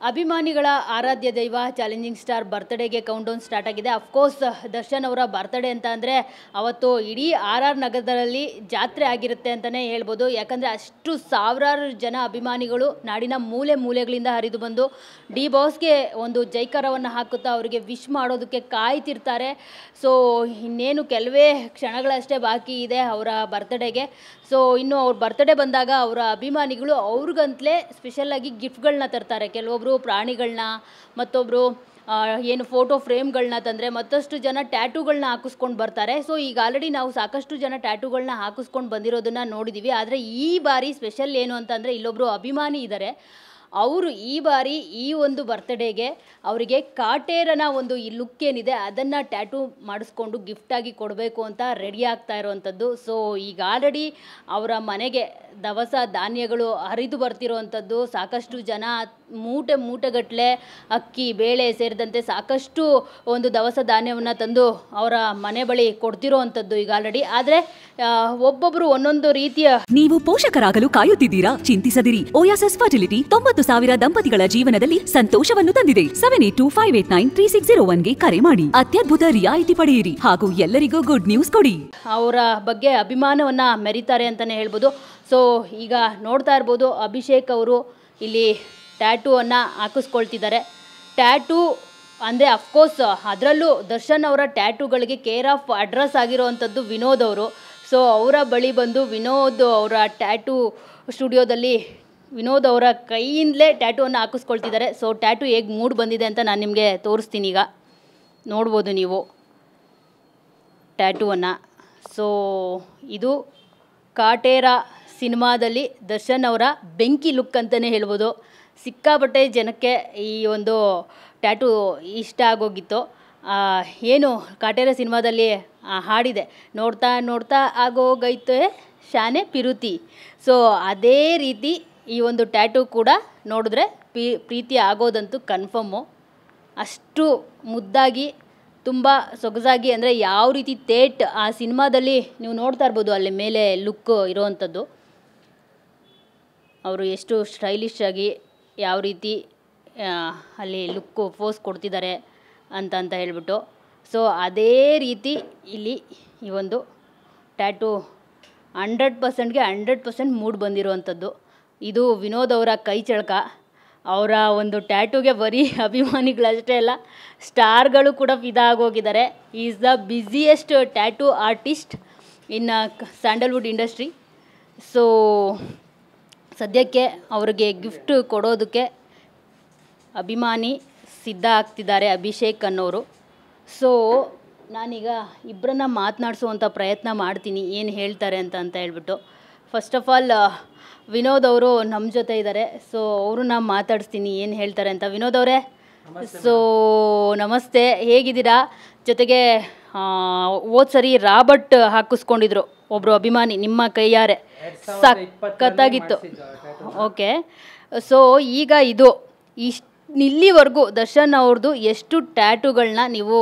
ಅಭಿಮಾನಿಗಳ ಆರಾಧ್ಯ ದೈವ challenging star ಬರ್ತ್ಡೇಗೆ countdown start ಆಗಿದೆ. ಅಫ್ಕೋರ್ಸ್ ದರ್ಶನ್ ಅವರ ಬರ್ತ್ಡೇ ಅಂತ ಅಂದರೆ ಅವತ್ತು ಇಡೀ ನಗರದಲ್ಲಿ ಜಾತ್ರೆ ಆಗಿರುತ್ತೆ ಅಂತಲೇ ಹೇಳ್ಬೋದು. ಯಾಕಂದರೆ ಅಷ್ಟು ಸಾವಿರಾರು ಜನ ಅಭಿಮಾನಿಗಳು ನಾಡಿನ ಮೂಲೆ ಮೂಲೆಗಳಿಂದ ಹರಿದು ಬಂದು ಡಿ ಬಾಸ್ಗೆ ಒಂದು ಜೈಕಾರವನ್ನು ಹಾಕುತ್ತಾ ಅವರಿಗೆ ವಿಶ್ ಮಾಡೋದಕ್ಕೆ ಕಾಯ್ತಿರ್ತಾರೆ. ಸೊ ಇನ್ನೇನು ಕೆಲವೇ ಕ್ಷಣಗಳಷ್ಟೇ ಬಾಕಿ ಇದೆ ಅವರ ಬರ್ತ್ಡೇಗೆ. ಸೊ ಇನ್ನು ಅವ್ರ ಬರ್ತ್ಡೇ ಬಂದಾಗ ಅವರ ಅಭಿಮಾನಿಗಳು ಅವ್ರಿಗಂತಲೇ ಸ್ಪೆಷಲ್ಲಾಗಿ ಗಿಫ್ಟ್ಗಳನ್ನ ತರ್ತಾರೆ. ಕೆಲವೊಬ್ಬರು ಪ್ರಾಣಿಗಳನ್ನ, ಮತ್ತೊಬ್ಬರು ಏನು ಫೋಟೋ ಫ್ರೇಮ್ಗಳನ್ನ ತಂದರೆ, ಮತ್ತಷ್ಟು ಜನ ಟ್ಯಾಟೂಗಳನ್ನ ಹಾಕಿಸ್ಕೊಂಡು ಬರ್ತಾರೆ. ಸೊ ಈಗ ಆಲ್ರೆಡಿ ನಾವು ಸಾಕಷ್ಟು ಜನ ಟ್ಯಾಟೂಗಳನ್ನ ಹಾಕಿಸ್ಕೊಂಡು ಬಂದಿರೋದನ್ನು ನೋಡಿದ್ದೀವಿ. ಆದರೆ ಈ ಬಾರಿ ಸ್ಪೆಷಲ್ ಏನು ಅಂತಂದರೆ ಇಲ್ಲೊಬ್ಬರು ಅಭಿಮಾನಿ ಇದ್ದಾರೆ. ಅವರು ಈ ಬಾರಿ ಈ ಒಂದು ಬರ್ತ್ಡೇಗೆ ಅವರಿಗೆ ಕಾಟೇರನ ಒಂದು ಈ ಲುಕ್ ಏನಿದೆ ಅದನ್ನು ಟ್ಯಾಟೂ ಮಾಡಿಸ್ಕೊಂಡು ಗಿಫ್ಟಾಗಿ ಕೊಡಬೇಕು ಅಂತ ರೆಡಿ ಆಗ್ತಾ ಇರೋವಂಥದ್ದು. ಸೊ ಈಗ ಆಲ್ರೆಡಿ ಅವರ ಮನೆಗೆ ದವಸ ಧಾನ್ಯಗಳು ಹರಿದು ಬರ್ತಿರೋವಂಥದ್ದು. ಸಾಕಷ್ಟು ಜನ ಮೂಟೆಗಟ್ಟಲೆ ಅಕ್ಕಿ, ಬೇಳೆ ಸೇರಿದಂತೆ ಸಾಕಷ್ಟು ಒಂದು ದವಸ ಧಾನ್ಯವನ್ನು ತಂದು ಅವರ ಮನೆ ಬಳಿ ಕೊಡ್ತಿರೋವಂಥದ್ದು ಈಗ ಆಲ್ರೆಡಿ. ಆದರೆ ಒಬ್ಬೊಬ್ಬರು ಒಂದೊಂದು ರೀತಿಯ. ನೀವು ಪೋಷಕರಾಗಲು ಕಾಯುತ್ತಿದ್ದೀರಾ? ಚಿಂತಿಸದಿರಿ. ಓಯಾಸಿಸ್ ಫರ್ಟಿಲಿಟಿ 90,000 ದಂಪತಿಗಳ ಜೀವನದಲ್ಲಿ ಸಂತೋಷವನ್ನು ತಂದಿದೆ. 7825893601ಗೆ ಕರೆ ಮಾಡಿ ಅತ್ಯದ್ಭುತ ರಿಯಾಯಿತಿ ಪಡೆಯಿರಿ ಹಾಗೂ ಎಲ್ಲರಿಗೂ ಗುಡ್ ನ್ಯೂಸ್ ಕೊಡಿ. ಅವರ ಬಗ್ಗೆ ಅಭಿಮಾನವನ್ನು ಮೆರೀತಾರೆ ಅಂತಲೇ ಹೇಳ್ಬೋದು. ಸೊ ಈಗ ನೋಡ್ತಾ ಇರ್ಬೋದು, ಅಭಿಷೇಕ್ ಅವರು ಇಲ್ಲಿ ಟ್ಯಾಟೂವನ್ನು ಹಾಕಿಸ್ಕೊಳ್ತಿದ್ದಾರೆ. ಟ್ಯಾಟೂ ಅಂದರೆ ಅಫ್ಕೋರ್ಸ್ ಅದರಲ್ಲೂ ದರ್ಶನ್ ಅವರ ಟ್ಯಾಟೂಗಳಿಗೆ ಕೇರ್ ಆಫ್ ಅಡ್ರೆಸ್ ಆಗಿರೋವಂಥದ್ದು ವಿನೋದ್ ಅವರು. ಸೊ ಅವರ ಬಳಿ ಬಂದು ವಿನೋದ್ ಅವರ ಟ್ಯಾಟೂ ಸ್ಟುಡಿಯೋದಲ್ಲಿ ವಿನೋದ್ ಅವರ ಕೈಯಿಂದಲೇ ಟ್ಯಾಟೂವನ್ನು ಹಾಕಿಸ್ಕೊಳ್ತಿದ್ದಾರೆ. ಸೊ ಟ್ಯಾಟೂ ಹೇಗೆ ಮೂಡ್ ಬಂದಿದೆ ಅಂತ ನಾನು ನಿಮಗೆ ತೋರಿಸ್ತೀನಿ. ಈಗ ನೋಡ್ಬೋದು ನೀವು ಟ್ಯಾಟೂವನ್ನು. ಸೊ ಇದು ಕಾಟೇರ ಸಿನಿಮಾದಲ್ಲಿ ದರ್ಶನ್ ಅವರ ಬೆಂಕಿ ಲುಕ್ ಅಂತಲೇ ಹೇಳ್ಬೋದು. ಸಿಕ್ಕಾಪಟ್ಟೆ ಜನಕ್ಕೆ ಈ ಒಂದು ಟ್ಯಾಟೂ ಇಷ್ಟ ಆಗೋಗಿತ್ತು. ಏನು ಕಾಟೇರ ಸಿನಿಮಾದಲ್ಲಿ ಹಾಡಿದೆ, ನೋಡ್ತಾ ನೋಡ್ತಾ ಆಗೋಗೈತೆ ಶಾನೆ ಪಿರುತಿ. ಸೊ ಅದೇ ರೀತಿ ಈ ಒಂದು ಟ್ಯಾಟೂ ಕೂಡ ನೋಡಿದ್ರೆ ಪ್ರೀತಿ ಆಗೋದಂತೂ ಕನ್ಫರ್ಮು. ಅಷ್ಟು ಮುದ್ದಾಗಿ, ತುಂಬ ಸೊಗಸಾಗಿ, ಅಂದರೆ ಯಾವ ರೀತಿ ತೇಟ್ ಆ ಸಿನಿಮಾದಲ್ಲಿ ನೀವು ನೋಡ್ತಾ ಇರ್ಬೋದು, ಅಲ್ಲಿ ಮೇಲೆ ಲುಕ್ ಇರೋವಂಥದ್ದು. ಅವರು ಎಷ್ಟು ಸ್ಟೈಲಿಶ್ ಆಗಿ ಯಾವ ರೀತಿ ಅಲ್ಲಿ ಲುಕ್ಕು ಫೋಸ್ ಕೊಡ್ತಿದ್ದಾರೆ ಅಂತ ಹೇಳ್ಬಿಟ್ಟು. ಸೊ ಅದೇ ರೀತಿ ಇಲ್ಲಿ ಈ ಒಂದು ಟ್ಯಾಟೂ 100%ಗೆ 100% ಮೂಡ್ ಬಂದಿರುವಂಥದ್ದು. ಇದು ವಿನೋದ್ ಅವರ ಕೈ ಚಳಕ. ಅವರ ಒಂದು ಟ್ಯಾಟೂಗೆ ಬರೀ ಅಭಿಮಾನಿಗಳಷ್ಟೇ ಅಲ್ಲ, ಸ್ಟಾರ್ಗಳು ಕೂಡ ಫಿದಾ ಆಗೋಗಿದ್ದಾರೆ. Is the busiest tattoo artist in Sandalwood industry. So ಸದ್ಯಕ್ಕೆ ಅವ್ರಿಗೆ ಗಿಫ್ಟ್ ಕೊಡೋದಕ್ಕೆ ಅಭಿಮಾನಿ ಸಿದ್ಧ ಆಗ್ತಿದ್ದಾರೆ, ಅಭಿಷೇಕ್ ಅನ್ನೋರು. ಸೊ ನಾನೀಗ ಇಬ್ಬರನ್ನ ಮಾತನಾಡಿಸುವಂಥ ಪ್ರಯತ್ನ ಮಾಡ್ತೀನಿ, ಏನು ಹೇಳ್ತಾರೆ ಅಂತ ಹೇಳ್ಬಿಟ್ಟು. ಫಸ್ಟ್ ಆಫ್ ಆಲ್ ವಿನೋದ್ ಅವರು ನಮ್ಮ ಜೊತೆ ಇದ್ದಾರೆ. ಸೊ ಅವ್ರನ್ನ ಮಾತಾಡಿಸ್ತೀನಿ, ಏನು ಹೇಳ್ತಾರೆ ಅಂತ. ವಿನೋದ್ ಅವರೇ, ಸೊ ನಮಸ್ತೆ, ಹೇಗಿದ್ದೀರಾ? ಜೊತೆಗೆ ಹೋದ್ ಸರಿ ರಾಬರ್ಟ್ ಹಾಕಿಸ್ಕೊಂಡಿದ್ರು ಒಬ್ಬರು ಅಭಿಮಾನಿ ನಿಮ್ಮ ಕೈಯಾರೆ, ಸಖತ್ತಾಗಿತ್ತು. ಓಕೆ, ಸೊ ಈಗ ಇದು ಇಲ್ಲಿವರೆಗೂ ದರ್ಶನ್ ಅವ್ರದ್ದು ಎಷ್ಟು ಟ್ಯಾಟೂಗಳನ್ನ ನೀವು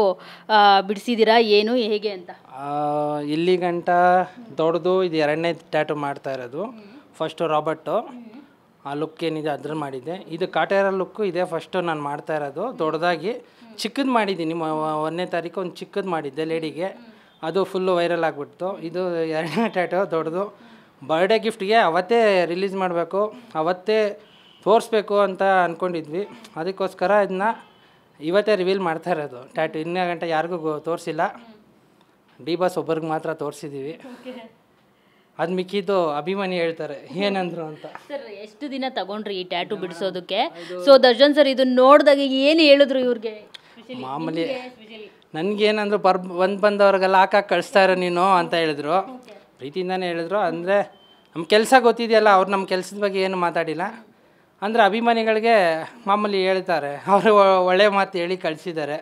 ಬಿಡಿಸಿದ್ದೀರಾ, ಏನು ಹೇಗೆ ಅಂತ? ಇಲ್ಲಿ ಗಂಟ ದೊಡ್ಡದು ಇದು 2ನೇ ಟ್ಯಾಟೂ ಮಾಡ್ತಾ ಇರೋದು. ಫಸ್ಟು ರಾಬರ್ಟು ಆ ಲುಕ್ ಏನಿದೆ ಅದ್ರ ಮಾಡಿದ್ದೆ. ಇದು ಕಾಟೇರ ಲುಕ್ಕು ಇದೆ ಫಸ್ಟು ನಾನು ಮಾಡ್ತಾ ಇರೋದು. ದೊಡ್ಡದಾಗಿ ಚಿಕ್ಕದು ಮಾಡಿದ್ದೀನಿ. 1ನೇ ತಾರೀಕು ಒಂದು ಚಿಕ್ಕದು ಮಾಡಿದ್ದೆ ಲೇಡಿಗೆ, ಅದು ಫುಲ್ಲು ವೈರಲ್ ಆಗಿಬಿಡ್ತು. ಇದು 2ನೇ ಟ್ಯಾಟೂ ದೊಡ್ಡದು. ಬರ್ಡೇ ಗಿಫ್ಟ್ಗೆ ಅವತ್ತೇ ರಿಲೀಸ್ ಮಾಡಬೇಕು, ಅವತ್ತೇ ತೋರಿಸ್ಬೇಕು ಅಂತ ಅಂದ್ಕೊಂಡಿದ್ವಿ. ಅದಕ್ಕೋಸ್ಕರ ಇದನ್ನ ಇವತ್ತೇ ರಿವೀಲ್ ಮಾಡ್ತಾ ಇರೋದು. ಟ್ಯಾಟೂ ಇನ್ನೂ ಗಂಟೆ ಯಾರಿಗೂ ತೋರಿಸಿಲ್ಲ, ಡಿ ಬಾಸ್ ಒಬ್ಬರಿಗೆ ಮಾತ್ರ ತೋರಿಸಿದ್ದೀವಿ. ಅದು ಮಿಕ್ಕಿದ್ದು ಅಭಿಮಾನಿ ಹೇಳ್ತಾರೆ ಏನಂದ್ರು ಅಂತ. ಸರ್, ಎಷ್ಟು ದಿನ ತಗೊಂಡ್ರಿ ಈ ಟ್ಯಾಟೂ ಬಿಡಿಸೋದಕ್ಕೆ? ಸೊ ದರ್ಶನ್ ಸರ್ ಇದನ್ನ ನೋಡಿದಾಗ ಏನು ಹೇಳಿದ್ರು ಇವ್ರಿಗೆ? ಮಾಮೂಲಿ ನನಗೇನಂದ್ರು ಬಂದವ್ರಿಗೆಲ್ಲ ಹಾಕಕ್ಕೆ ಕಳಿಸ್ತಾ ಇರೋ ನೀನು ಅಂತ ಹೇಳಿದ್ರು. ಪ್ರೀತಿಯಿಂದನೇ ಹೇಳಿದ್ರು. ಅಂದರೆ ನಮ್ಮ ಕೆಲಸ ಗೊತ್ತಿದೆಯಲ್ಲ, ಅವ್ರು ನಮ್ಮ ಕೆಲಸದ ಬಗ್ಗೆ ಏನು ಮಾತಾಡಿಲ್ಲ. ಅಂದರೆ ಅಭಿಮಾನಿಗಳಿಗೆ ಮಾಮೂಲಿ ಹೇಳ್ತಾರೆ, ಅವರು ಒಳ್ಳೆ ಮಾತು ಹೇಳಿ ಕಳಿಸಿದ್ದಾರೆ.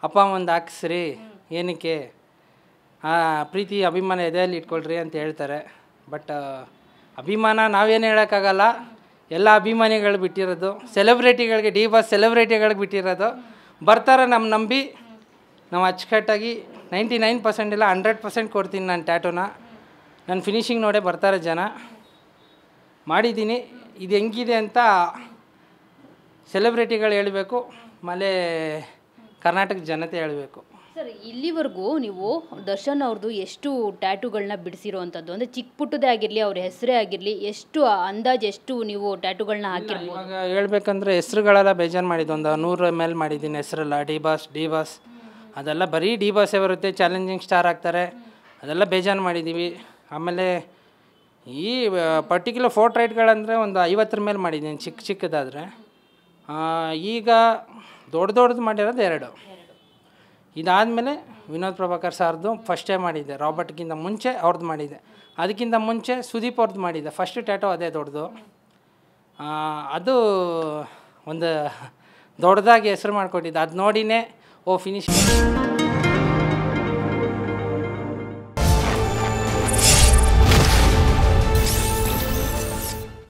ಅಪ್ಪ ಒಂದು ಹಾಕ್ಸ್ರಿ, ಏನಕ್ಕೆ ಪ್ರೀತಿ ಅಭಿಮಾನ ಎದೆಯಲ್ಲಿ ಇಟ್ಕೊಳ್ರಿ ಅಂತ ಹೇಳ್ತಾರೆ. ಬಟ್ ಅಭಿಮಾನ ನಾವೇನು ಹೇಳೋಕ್ಕಾಗಲ್ಲ, ಎಲ್ಲ ಅಭಿಮಾನಿಗಳು ಬಿಟ್ಟಿರೋದು. ಸೆಲೆಬ್ರಿಟಿಗಳಿಗೆ, ಡಿ ಬಾಸ್ ಸೆಲೆಬ್ರಿಟಿಗಳಿಗೆ ಬಿಟ್ಟಿರೋದು. ಬರ್ತಾರೆ ನಮ್ಮ ನಂಬಿ, ನಾವು ಅಚ್ಚುಕಟ್ಟಾಗಿ 99% ಇಲ್ಲ 100% ಕೊಡ್ತೀನಿ ನಾನು ಟ್ಯಾಟೂನ. ನನ್ನ ಫಿನಿಶಿಂಗ್ ನೋಡೇ ಬರ್ತಾರೆ ಜನ. ಮಾಡಿದ್ದೀನಿ. ಇದು ಹೆಂಗಿದೆ ಅಂತ ಸೆಲೆಬ್ರಿಟಿಗಳು ಹೇಳಬೇಕು, ಆಮೇಲೆ ಕರ್ನಾಟಕ ಜನತೆ ಹೇಳಬೇಕು. ಸರ್, ಇಲ್ಲಿವರೆಗೂ ನೀವು ದರ್ಶನ್ ಅವ್ರದ್ದು ಎಷ್ಟು ಟ್ಯಾಟೂಗಳನ್ನ ಬಿಡಿಸಿರೋವಂಥದ್ದು, ಅಂದರೆ ಚಿಕ್ಕ ಪುಟ್ಟದೇ ಆಗಿರಲಿ, ಅವ್ರ ಹೆಸರೇ ಆಗಿರಲಿ, ಎಷ್ಟು ಅಂದಾಜು ಎಷ್ಟು ನೀವು ಟ್ಯಾಟೂಗಳನ್ನ ಹಾಕಿರ್ಬೋದು? ಇವಾಗ ಹೇಳ್ಬೇಕಂದ್ರೆ ಹೆಸ್ರುಗಳೆಲ್ಲ ಬೇಜಾರು ಮಾಡಿದ್ದು, ಒಂದು 100 ಮೇಲೆ ಮಾಡಿದ್ದೀನಿ ಹೆಸರೆಲ್ಲ. ಡಿ ಬಾಸ್ ಅದೆಲ್ಲ ಬರೀ ಡಿ ಬಾಸೇ ಬರುತ್ತೆ. ಚಾಲೆಂಜಿಂಗ್ ಸ್ಟಾರ್ ಆಗ್ತಾರೆ, ಅದೆಲ್ಲ ಬೇಜಾರು ಮಾಡಿದ್ದೀವಿ. ಆಮೇಲೆ ಈ ಪರ್ಟಿಕ್ಯುಲರ್ ಫೋರ್ಟ್ ರೈಟ್ಗಳಂದರೆ ಒಂದು 50 ಮೇಲೆ ಮಾಡಿದ್ದೀನಿ, ಚಿಕ್ಕದಾದರೆ. ಈಗ ದೊಡ್ಡದು ಮಾಡಿರೋದು 2. ಇದಾದಮೇಲೆ ವಿನೋದ್ ಪ್ರಭಾಕರ್ ಸಾರ್ದು ಫಸ್ಟ್ ಟೈಮ್ ಮಾಡಿದ್ದೆ. ರಾಬರ್ಟ್ಗಿಂತ ಮುಂಚೆ ಅವ್ರದ್ದು ಮಾಡಿದ್ದೆ. ಅದಕ್ಕಿಂತ ಮುಂಚೆ ಸುದೀಪ್ ಅವ್ರದ್ದು ಮಾಡಿದ್ದೆ. ಫಸ್ಟ್ ಟ್ಯಾಟೋ ಅದೇ ದೊಡ್ಡದು. ಅದು ಒಂದು ದೊಡ್ಡದಾಗಿ ಹೆಸರು ಮಾಡಿಕೊಟ್ಟಿದ್ದೆ. ಅದು ನೋಡಿನೇ ಫಿನಿಶ್